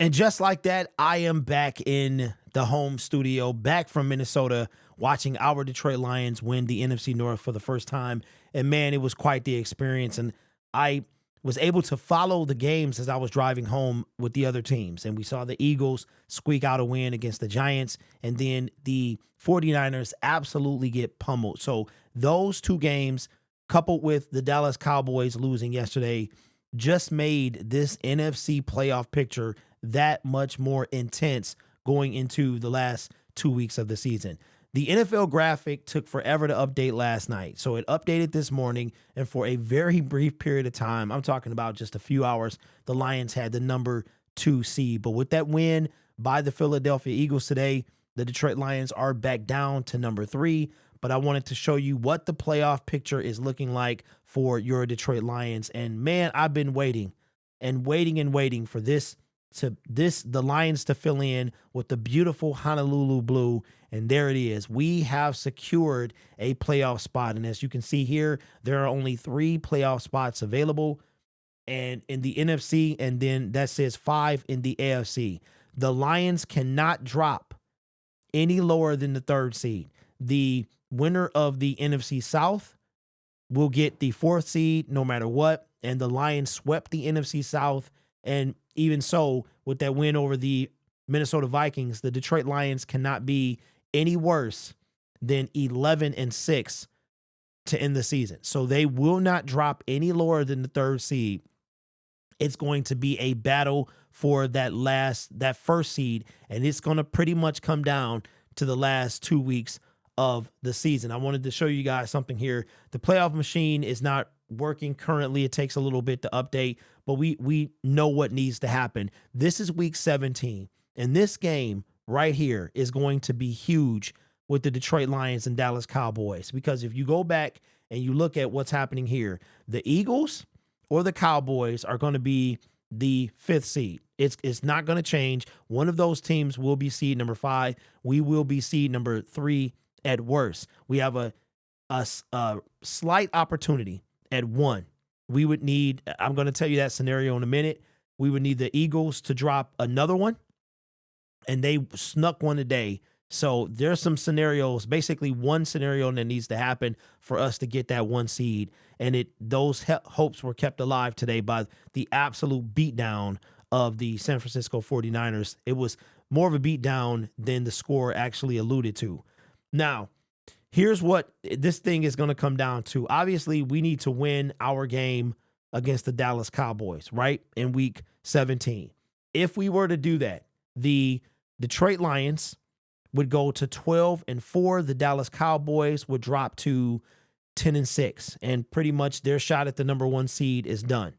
And just like that, I am back in the home studio, back from Minnesota, watching our Detroit Lions win the NFC North for the first time. And man, it was quite the experience. And I was able to follow the games as I was driving home with the other teams. And we saw the Eagles squeak out a win against the Giants. And then the 49ers absolutely get pummeled. So those two games, coupled with the Dallas Cowboys losing yesterday, just made this NFC playoff picture that much more intense going into the last 2 weeks of the season. The NFL graphic took forever to update last night. So it updated this morning, and for a very brief period of time, I'm talking about just a few hours, the Lions had the number 2 seed. But with that win by the Philadelphia Eagles today, the Detroit Lions are back down to number 3. But I wanted to show you what the playoff picture is looking like for your Detroit Lions. And man, I've been waiting for the Lions to fill in with the beautiful Honolulu blue. And there it is. We have secured a playoff spot. And as you can see here, there are only 3 playoff spots available, and in the NFC, and then that says 5 in the AFC. The Lions cannot drop any lower than the 3rd seed. The winner of the NFC South will get the 4th seed no matter what. And the Lions swept the NFC South. And even so, with that win over the Minnesota Vikings, the Detroit Lions cannot be any worse than 11-6 to end the season. So they will not drop any lower than the 3rd seed. It's going to be a battle for that 1st seed. And it's going to pretty much come down to the last 2 weeks of the season. I wanted to show you guys something here. The playoff machine is not working currently. It takes a little bit to update, but we know what needs to happen. This is week 17, and this game right here is going to be huge with the Detroit Lions and Dallas Cowboys, because if you go back and you look at what's happening here, the Eagles or the Cowboys are going to be the 5th seed. It's not going to change. One of those teams will be seed number 5. We will be seed number 3 at worst. We have a slight opportunity at 1. We would need, I'm going to tell you that scenario in a minute. We would need the Eagles to drop another one, and they snuck one today. So there's some scenarios, basically one scenario that needs to happen for us to get that 1 seed. And those hopes were kept alive today by the absolute beatdown of the San Francisco 49ers. It was more of a beatdown than the score actually alluded to. Now, here's what this thing is going to come down to. Obviously, we need to win our game against the Dallas Cowboys, right, in week 17. If we were to do that, the Detroit Lions would go to 12-4. The Dallas Cowboys would drop to 10-6, and pretty much their shot at the number 1 seed is done.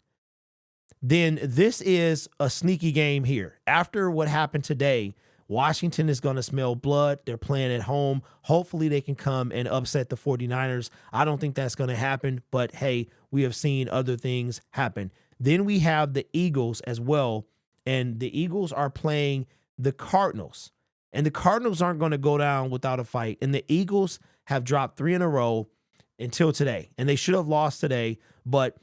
Then this is a sneaky game here. After what happened today, Washington is going to smell blood. They're playing at home. Hopefully they can come and upset the 49ers. I don't think that's going to happen, but hey, we have seen other things happen. Then we have the Eagles as well, and the Eagles are playing the Cardinals. And the Cardinals aren't going to go down without a fight. And the Eagles have dropped 3 in a row until today. And they should have lost today, but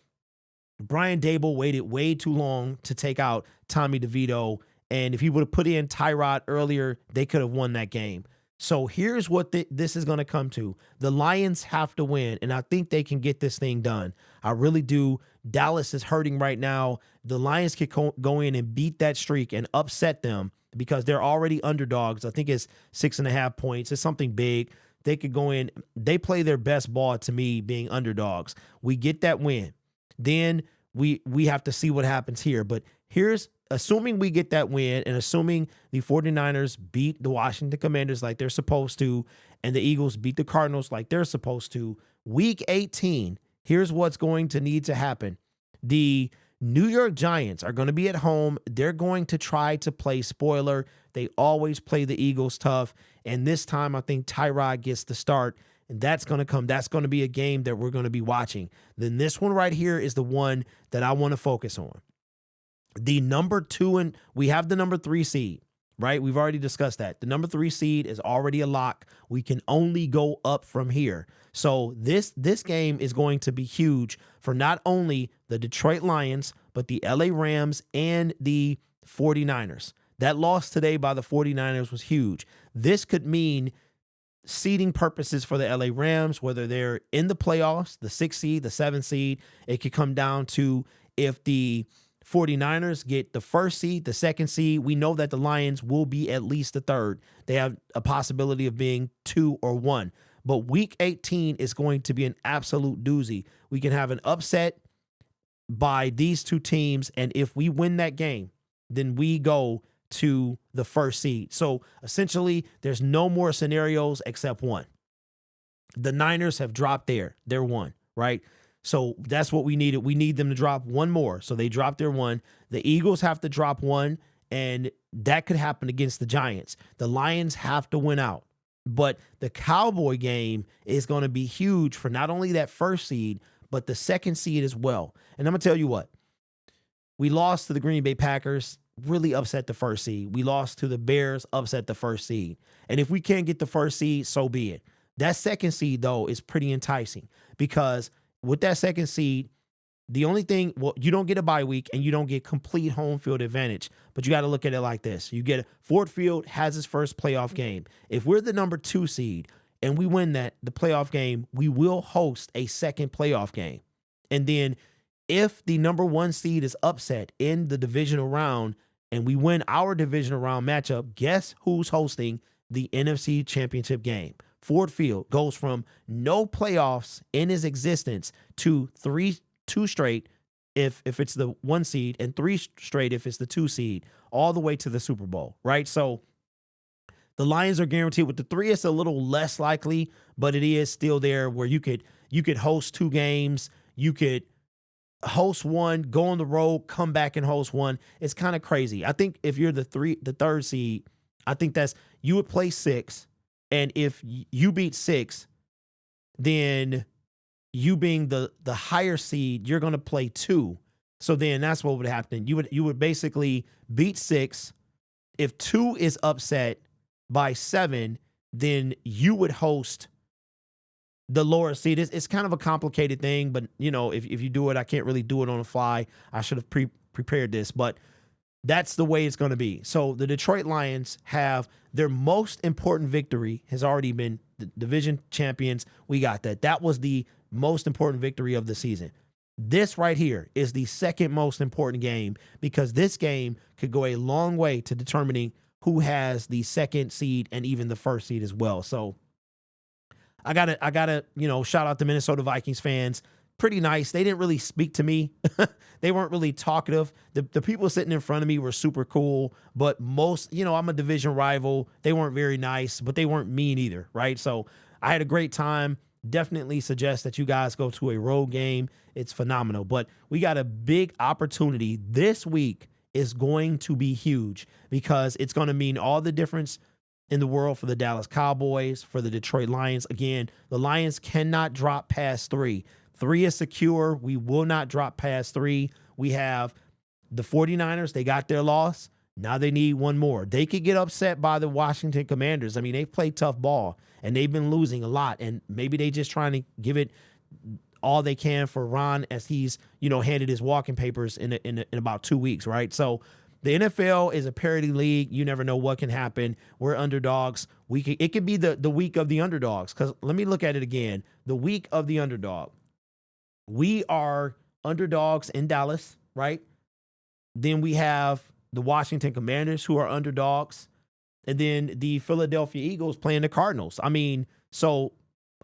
Brian Dable waited way too long to take out Tommy DeVito. And if he would have put in Tyrod earlier, they could have won that game. So here's what this is going to come to. The Lions have to win, and I think they can get this thing done. I really do. Dallas is hurting right now. The Lions could go in and beat that streak and upset them because they're already underdogs. I think it's 6.5 points. It's something big. They could go in. They play their best ball to me being underdogs. We get that win. Then we have to see what happens here. But here's assuming we get that win and assuming the 49ers beat the Washington Commanders like they're supposed to, and the Eagles beat the Cardinals like they're supposed to, week 18, here's what's going to need to happen. The New York Giants are going to be at home. They're going to try to play spoiler. They always play the Eagles tough. And this time, I think Tyrod gets the start. And that's going to come. That's going to be a game that we're going to be watching. Then this one right here is the one that I want to focus on. The number 2, and we have the number 3 seed, right? We've already discussed that. The number 3 seed is already a lock. We can only go up from here. So this game is going to be huge for not only the Detroit Lions, but the LA Rams and the 49ers. That loss today by the 49ers was huge. This could mean seeding purposes for the LA Rams, whether they're in the playoffs, the 6th seed, the 7th seed. It could come down to if the 49ers get the 1st seed, the 2nd seed. We know that the Lions will be at least the 3rd. They have a possibility of being 2 or 1. But week 18 is going to be an absolute doozy. We can have an upset by these two teams, and if we win that game, then we go to the 1st seed. So essentially, there's no more scenarios except one. The Niners have dropped their one, right? So that's what we needed. We need them to drop one more. So they dropped their one. The Eagles have to drop one, and that could happen against the Giants. The Lions have to win out. But the Cowboy game is going to be huge for not only that 1st seed, but the 2nd seed as well. And I'm going to tell you what. We lost to the Green Bay Packers, really upset the 1st seed. We lost to the Bears, upset the 1st seed. And if we can't get the 1st seed, so be it. That 2nd seed, though, is pretty enticing because with that 2nd seed, the only thing, well, you don't get a bye week and you don't get complete home field advantage, but you got to look at it like this. You get Ford Field has its first playoff game. If we're the number 2 seed and we win the playoff game, we will host a 2nd playoff game. And then if the number 1 seed is upset in the divisional round and we win our divisional round matchup, guess who's hosting the NFC Championship game? Ford Field goes from no playoffs in its existence to 2 straight if it's the 1 seed and 3 straight if it's the 2 seed, all the way to the Super Bowl, right? So the Lions are guaranteed. With the 3, it's a little less likely, but it is still there where you could host 2 games. You could host 1, go on the road, come back and host 1. It's kind of crazy. I think if you're the 3rd seed, I think you would play 6. And if you beat 6, then you being the higher seed, you're going to play 2. So then that's what would happen. You would basically beat 6. If 2 is upset by 7, then you would host the lower seed. It's kind of a complicated thing, but if you do it, I can't really do it on the fly. I should have prepared this, but that's the way it's going to be. So the Detroit Lions have their most important victory has already been the division champions. We got that. That was the most important victory of the season. This right here is the 2nd most important game because this game could go a long way to determining who has the 2nd seed and even the 1st seed as well. So I gotta, shout out the Minnesota Vikings fans. Pretty nice. They didn't really speak to me. They weren't really talkative. The people sitting in front of me were super cool, but most, I'm a division rival. They weren't very nice, but they weren't mean either, right? So I had a great time. Definitely suggest that you guys go to a road game. It's phenomenal. But we got a big opportunity. This week is going to be huge because it's going to mean all the difference in the world for the Dallas Cowboys, for the Detroit Lions. Again, the Lions cannot drop past 3. 3 is secure. We will not drop past 3. We have the 49ers. They got their loss. Now they need one more. They could get upset by the Washington Commanders. I mean, they've played tough ball, and they've been losing a lot. And maybe they just trying to give it all they can for Ron as he's, handed his walking papers in about 2 weeks, right? So the NFL is a parity league. You never know what can happen. We're underdogs. It could be the week of the underdogs because let me look at it again. The week of the underdog. We are underdogs in Dallas, right? Then we have the Washington Commanders who are underdogs. And then the Philadelphia Eagles playing the Cardinals. I mean, so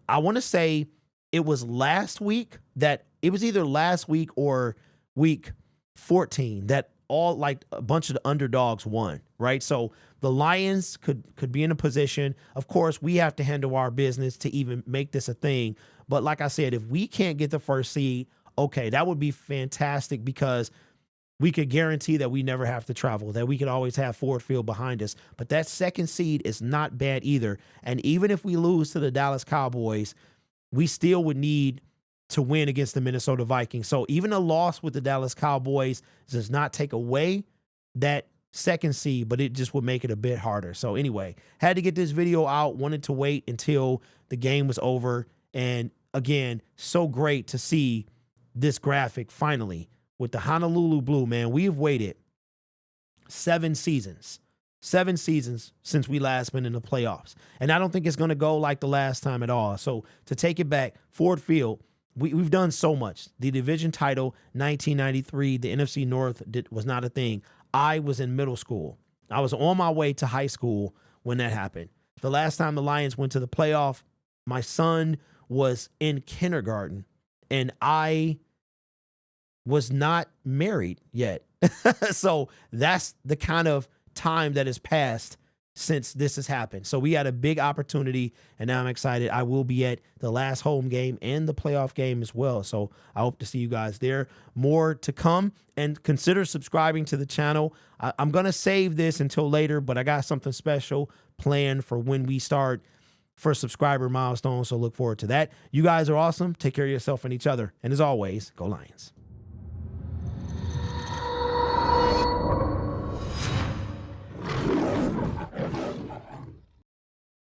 I want to say it was last week it was either last week or week 14 that all like a bunch of the underdogs won, right? So the Lions could be in a position. Of course, we have to handle our business to even make this a thing. But like I said, if we can't get the 1st seed, okay, that would be fantastic because we could guarantee that we never have to travel, that we could always have Ford Field behind us. But that 2nd seed is not bad either. And even if we lose to the Dallas Cowboys, we still would need to win against the Minnesota Vikings. So even a loss with the Dallas Cowboys does not take away that 2nd seed, but it just would make it a bit harder. So anyway, had to get this video out, wanted to wait until the game was over. And again, so great to see this graphic finally with the Honolulu blue, man. We've waited 7 seasons since we last been in the playoffs. And I don't think it's going to go like the last time at all. So to take it back, Ford Field, we've done so much. The division title, 1993, the NFC North was not a thing. I was in middle school. I was on my way to high school when that happened. The last time the Lions went to the playoff, my son was in kindergarten, and I was not married yet. So that's the kind of time that has passed since this has happened. So we had a big opportunity, and now I'm excited. I will be at the last home game and the playoff game as well. So I hope to see you guys there. More to come, and consider subscribing to the channel. I'm going to save this until later, but I got something special planned for when we start for subscriber milestones. So look forward to that. You guys are awesome. Take care of yourself and each other. And as always, go Lions.